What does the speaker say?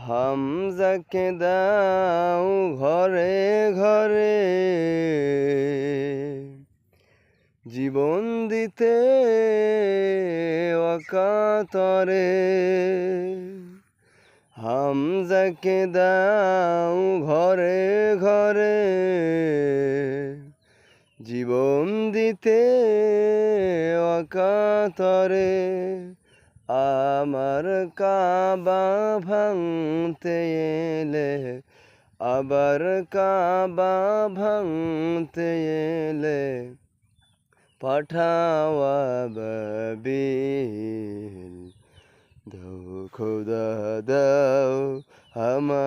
হামজাকে দাও ঘরে ঘরে জীবন দিতে অকাতরে। হামজাকে দাও ঘরে ঘরে জীবন দিতে অকাতরে। আমার কাবা ভাঙতে এলে, আবার কাবা ভাঙতে এলে পাঠাও আবাবিল। দাও খোদা দাও আমার